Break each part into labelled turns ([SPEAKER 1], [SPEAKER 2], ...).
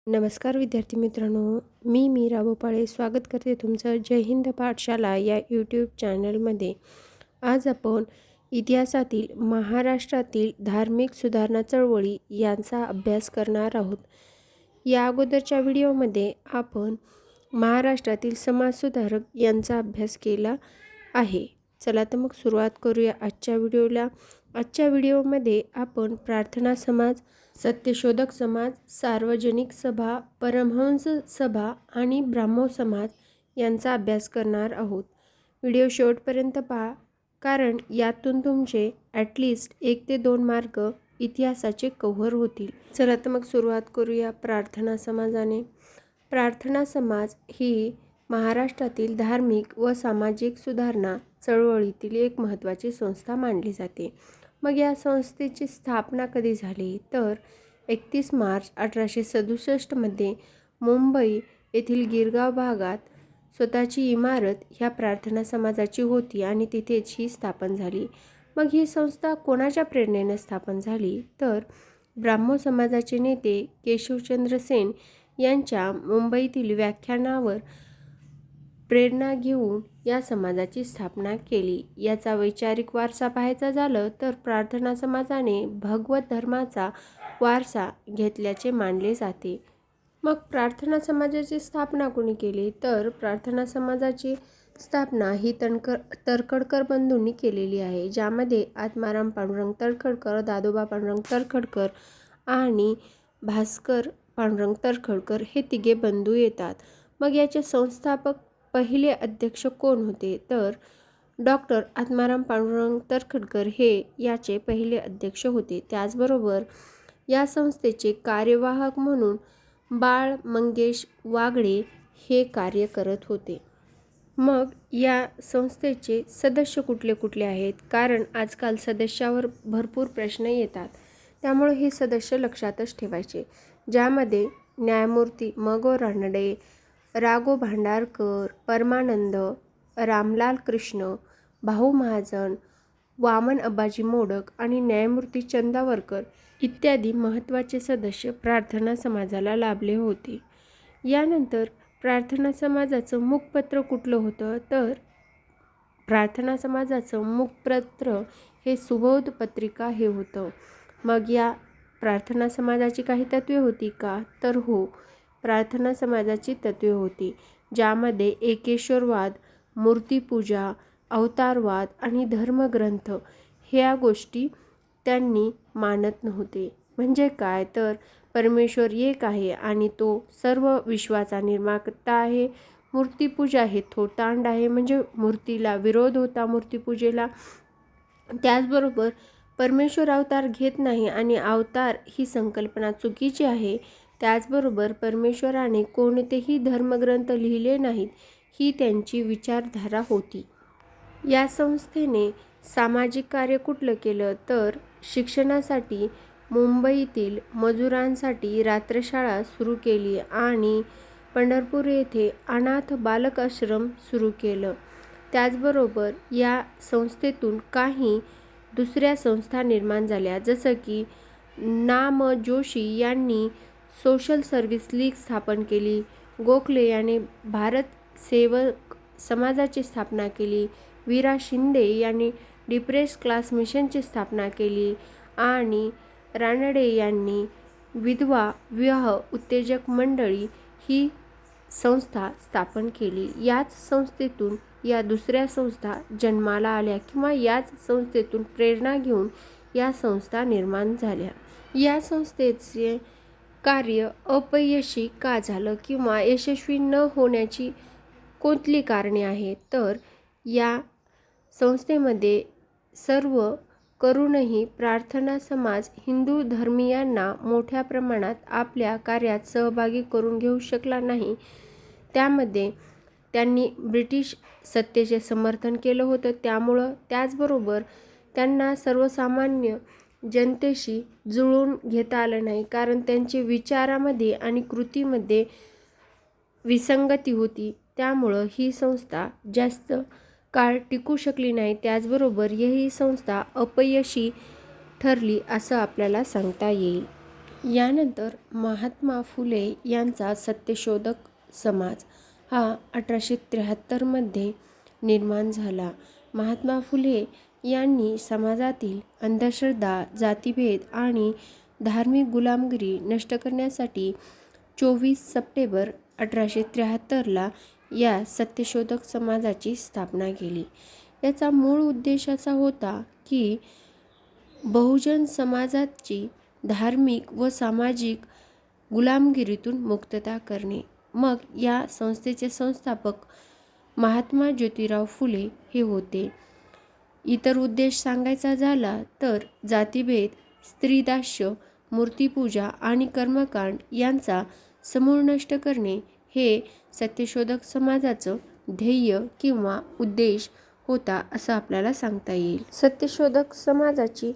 [SPEAKER 1] नमस्कार विद्यार्थी मित्रांनो, मी मीरा भोपाळे स्वागत करते तुमचं जय हिंद पाठशाला या यूट्यूब चॅनलमध्ये. आज आपण इतिहासातील महाराष्ट्रातील धार्मिक सुधारणा चळवळी यांचा अभ्यास करणार आहोत. या अगोदरच्या व्हिडिओमध्ये आपण महाराष्ट्रातील समाजसुधारक यांचा अभ्यास केला आहे. चला तर मग सुरुवात करूया आजच्या व्हिडिओला. आजच्या व्हिडिओमध्ये आपण प्रार्थना समाज, सत्यशोधक समाज, सार्वजनिक सभा, परमहंस सभा आणि ब्राह्मो समाज यांचा अभ्यास करणार आहोत. व्हिडिओ शेवटपर्यंत पहा, कारण यातून तुमचे ॲटलिस्ट 1 ते 2 मार्क इतिहासाचे कव्हर होतील. चला तर मग सुरुवात करूया प्रार्थना समाजाने. प्रार्थना समाज ही महाराष्ट्रातील धार्मिक व सामाजिक सुधारणा चळवळीतील एक महत्त्वाची संस्था मानली जाते. मग या संस्थेची स्थापना कधी झाली तर 31 मार्च 1867 मध्ये मुंबई येथील गिरगाव भागात स्वतःची इमारत ह्या प्रार्थना समाजाची होती आणि तिथेच ही स्थापन झाली. मग ही संस्था कोणाच्या प्रेरणेने स्थापन झाली तर ब्राह्मो समाजाचे नेते केशवचंद्र सेन यांच्या मुंबईतील व्याख्यानावर प्रेरणा घेऊन या समाजाची स्थापना केली. याचा वैचारिक वारसा पाहायचा झालं तर प्रार्थना समाजाने भगवत धर्माचा वारसा घेतल्याचे मानले जाते. मग प्रार्थना समाजाची स्थापना कोणी केली तर प्रार्थना समाजाची स्थापना ही तर्खडकर बंधूंनी केलेली आहे, ज्यामध्ये आत्माराम पांडुरंग तर्खडकर, दादोबा पांडुरंग तर्खडकर आणि भास्कर पांडुरंग तर्खडकर हे तिघे बंधू येतात. मग याचे संस्थापक पहिले अध्यक्ष कोण होते तर डॉक्टर आत्माराम पांडुरंग तर्खडकर हे याचे पहिले अध्यक्ष होते. त्याचबरोबर या संस्थेचे कार्यवाहक म्हणून बाळ मंगेश वागडे हे कार्य करत होते. मग या संस्थेचे सदस्य कुठले कुठले आहेत, कारण आजकाल सदस्यावर भरपूर प्रश्न येतात, त्यामुळे हे सदस्य लक्षातच ठेवायचे. ज्यामध्ये न्यायमूर्ती म गो रानडे, राघो भांडारकर, परमानंद, रामलाल कृष्ण, भाऊ महाजन, वामन अब्बाजी मोडक आणि न्यायमूर्ती चंदावरकर इत्यादी महत्त्वाचे सदस्य प्रार्थना समाजाला लाभले होते. यानंतर प्रार्थना समाजाचं मुखपत्र कुठलं होतं तर प्रार्थना समाजाचं मुखपत्र हे सुबोध पत्रिका हे होतं. मग या प्रार्थना समाजाची काही तत्त्वे होती का तर हो, प्रार्थना समाजाची तत्त्वे होती, ज्यामध्ये एकेश्वरवाद, मूर्तिपूजा, अवतारवाद आणि धर्मग्रंथ ह्या गोष्टी त्यांनी मानत नव्हते. म्हणजे काय तर परमेश्वर एक आहे आणि तो सर्व विश्वाचा निर्माता आहे. मूर्तिपूजा हे थोतांड आहे, म्हणजे मूर्तीला विरोध होता मूर्तिपूजेला. त्याचबरोबर परमेश्वर अवतार घेत नाही आणि अवतार ही संकल्पना चुकीची आहे. त्याचबरोबर परमेश्वराने कोणतेही धर्मग्रंथ लिहिले नाहीत ही त्यांची विचारधारा होती. या संस्थेने सामाजिक कार्य कुठलं केलं तर शिक्षणासाठी मुंबईतील मजुरांसाठी रात्रशाळा सुरू केली आणि पंढरपूर येथे अनाथ बालक आश्रम सुरू केलं. त्याचबरोबर या संस्थेतून काही दुसऱ्या संस्था निर्माण झाल्या, जसं की ना. म. जोशी यांनी सोशल सर्व्हिस लीग स्थापन केली, गोखले यांनी भारत सेवक समाजाची स्थापना केली, वीरा शिंदे यांनी डिप्रेस्ड क्लास मिशनची स्थापना केली आणि रानडे यांनी विधवा विवाह उत्तेजक मंडळी ही संस्था स्थापन केली. याच संस्थेतून या दुसऱ्या संस्था जन्माला आल्या किंवा याच संस्थेतून प्रेरणा घेऊन या संस्था निर्माण झाल्या. या संस्थेचे कार्य अपयशी का झालं किंवा यशस्वी न होण्याची कोणती कारणे आहेत तर या संस्थेमध्ये सर्व करूनही प्रार्थना समाज हिंदू धर्मीयांना मोठ्या प्रमाणात आपल्या कार्यात सहभागी करून घेऊ शकला नाही. त्यामध्ये त्यांनी ब्रिटिश सत्तेचे समर्थन केलं होतं, त्यामुळं त्याचबरोबर त्यांना सर्वसामान्य जनतेशी जुळून घेता आलं नाही, कारण त्यांचे विचारामध्ये आणि कृतीमध्ये विसंगती होती. त्यामुळं ही संस्था जास्त काळ टिकू शकली नाही. त्याचबरोबर ही संस्था अपयशी ठरली असं आपल्याला सांगता येईल. यानंतर महात्मा फुले यांचा सत्यशोधक समाज हा 1873 निर्माण झाला. महात्मा फुले यांनी समाजातील अंधश्रद्धा, जातीभेद आणि धार्मिक गुलामगिरी नष्ट करण्यासाठी 24 सप्टेंबर 1873 या सत्यशोधक समाजाची स्थापना केली. याचा मूळ उद्देश असा होता की बहुजन समाजाची धार्मिक व सामाजिक गुलामगिरीतून मुक्तता करणे. मग या संस्थेचे संस्थापक महात्मा ज्योतिराव फुले हे होते. इतर उद्देश सांगायचा झाला तर जातीभेद, स्त्रीदास्य, मूर्तिपूजा आणि कर्मकांड यांचा समूळ नष्ट करणे हे सत्यशोधक समाजाचं ध्येय किंवा उद्देश होता असं आपल्याला सांगता येईल. सत्यशोधक समाजाची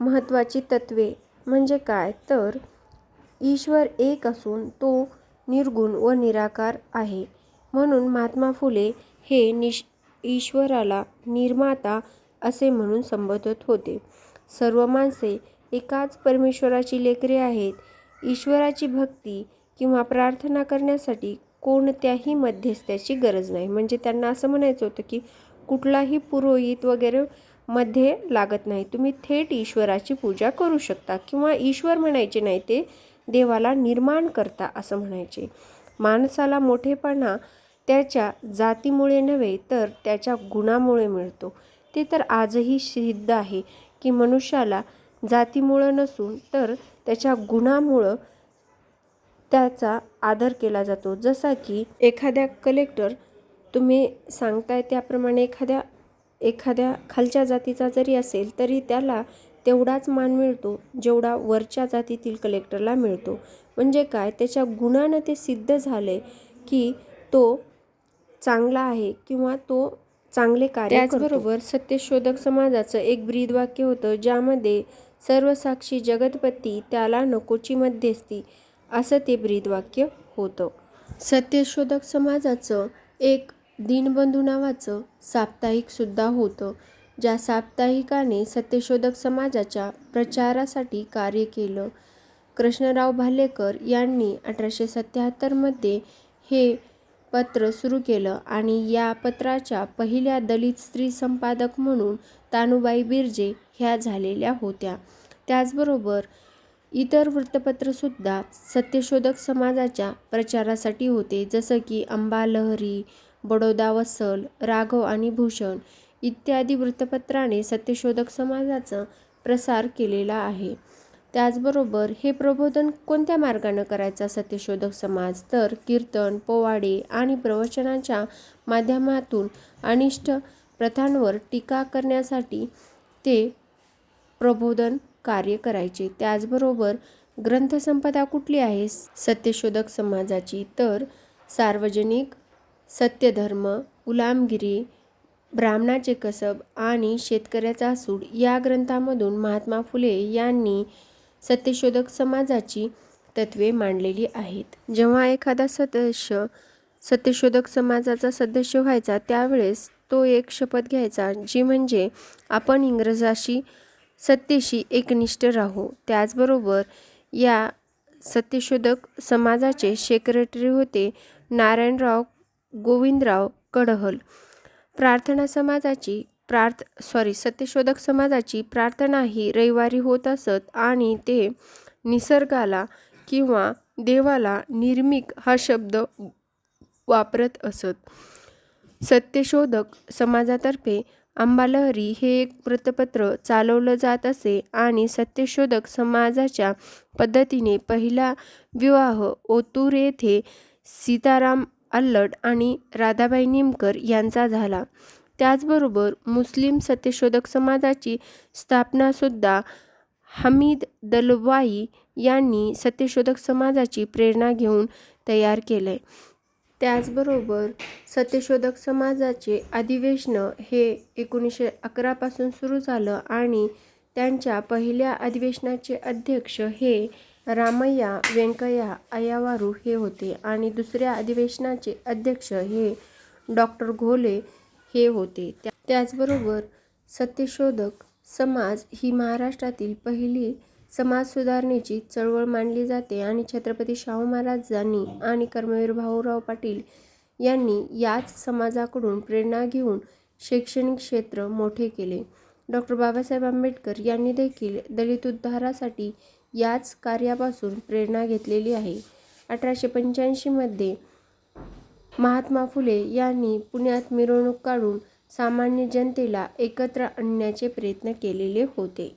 [SPEAKER 1] महत्त्वाची तत्त्वे म्हणजे काय तर ईश्वर एक असून तो निर्गुण व निराकार आहे. म्हणून महात्मा फुले हे ईश्वराला निर्माता असे म्हणून संबोधत होते. सर्व माणसे एकाच परमेश्वराची लेकरे आहेत. ईश्वराची भक्ती किंवा प्रार्थना करण्यासाठी कोणत्याही मध्यस्थाची गरज नाही. म्हणजे त्यांना असं म्हणायचं होतं की कुठलाही पुरोहित वगैरे मध्ये लागत नाही. तुम्ही थेट ईश्वराची पूजा करू शकता किंवा ईश्वर म्हणायचे नाही, ते देवाला निर्माण करता असं म्हणायचे. माणसाला मोठेपणा त्याच्या जातीमुळे नव्हे तर त्याच्या गुणामुळे मिळतो. ते तर आजही सिद्ध आहे की मनुष्याला जातीमुळं नसून तर त्याच्या गुणामुळं त्याचा आदर केला जातो. जसा की एखाद्या कलेक्टर तुम्ही सांगताय त्याप्रमाणे एखाद्या खालच्या जातीचा जरी असेल तरी त्याला तेवढाच मान मिळतो जेवढा वरच्या जातीतील कलेक्टरला मिळतो. म्हणजे काय, त्याच्या गुणानं ते सिद्ध झाले की तो चांगला आहे किंवा तो चांगले कार्य करतो. त्याचबरोबर सत्यशोधक समाजाचं एक ब्रीदवाक्य होतं ज्यामध्ये सर्वसाक्षी जगतपती त्याला नकोची मध्यस्थी असं ते ब्रीदवाक्य होतं. सत्यशोधक समाजाचं एक दीनबंधू नावाचं साप्ताहिक सुद्धा होतं. ज्या साप्ताहिकाने सत्यशोधक समाजाच्या प्रचारासाठी कार्य केलं. कृष्णराव भालेकर यांनी 1877 हे पत्र सुरू केलं आणि या पत्राच्या पहिल्या दलित स्त्री संपादक म्हणून तानुबाई बिर्जे ह्या झालेल्या होत्या. त्याचबरोबर इतर वृत्तपत्रसुद्धा सत्यशोधक समाजाच्या प्रचारासाठी होते. जसं की अंबा लहरी, बडोदा वत्सल, राघव आणि भूषण इत्यादी वृत्तपत्राने सत्यशोधक समाजाचा प्रसार केलेला आहे. त्याचबरोबर हे प्रबोधन कोणत्या मार्गाने करायचा सत्यशोधक समाज तर कीर्तन, पोवाडे आणि प्रवचनांच्या माध्यमातून अनिष्ट प्रथांवर टीका करण्यासाठी ते प्रबोधन कार्य करायचे. त्याचबरोबर ग्रंथसंपदा कुठली आहे सत्यशोधक समाजाची तर सार्वजनिक, सत्यधर्म, गुलामगिरी, ब्राह्मणाचे कसब आणि शेतकऱ्याचा सूड या ग्रंथांमधून महात्मा फुले यांनी सत्यशोधक समाजाची तत्त्वे मांडलेली आहेत. जेव्हा एखादा सदस्य सत्यशोधक समाजाचा सदस्य व्हायचा त्यावेळेस तो एक शपथ घ्यायचा जी म्हणजे आपण इंग्रजाशी सत्तेशी एकनिष्ठ राहू. त्याचबरोबर या सत्यशोधक समाजाचे सेक्रेटरी होते नारायणराव गोविंदराव कडहल. सत्यशोधक समाजाची प्रार्थना ही रविवारी होत असत आणि ते निसर्गाला किंवा देवाला निर्मिक हा शब्द वापरत असत. सत्यशोधक समाजातर्फे अंबालहरी हे एक वृत्तपत्र चालवलं जात असे आणि सत्यशोधक समाजाच्या पद्धतीने पहिला विवाह ओतूर येथे सीताराम अल्लड आणि राधाबाई निमकर यांचा झाला. त्याचबरोबर मुस्लिम सत्यशोधक समाजाची स्थापनासुद्धा हमीद दलवाई यांनी सत्यशोधक समाजाची प्रेरणा घेऊन तयार केले. त्याचबरोबर सत्यशोधक समाजाचे अधिवेशन हे 1911 पासून सुरू झालं आणि त्यांच्या पहिल्या अधिवेशनाचे अध्यक्ष हे रामय्या व्यंकय्या अय्यावारू हे होते आणि दुसऱ्या अधिवेशनाचे अध्यक्ष हे डॉक्टर घोले हे होते. त्याचबरोबर सत्यशोधक समाज ही महाराष्ट्रातील पहिली समाज सुधारणेची चळवळ मानली जाते आणि छत्रपती शाहू महाराजांनी आणि कर्मवीर भाऊराव पाटील यांनी याच समाजाकडून प्रेरणा घेऊन शैक्षणिक क्षेत्र मोठे केले. डॉ. बाबासाहेब आंबेडकर यांनी देखील दलित उद्धारासाठी याच कार्यापासून प्रेरणा घेतलेली आहे. 1885 मध्ये महात्मा फुले यांनी पुण्यात मिरवणूक काढून सामान्य जनतेला एकत्र आणण्याचे प्रयत्न केलेले होते.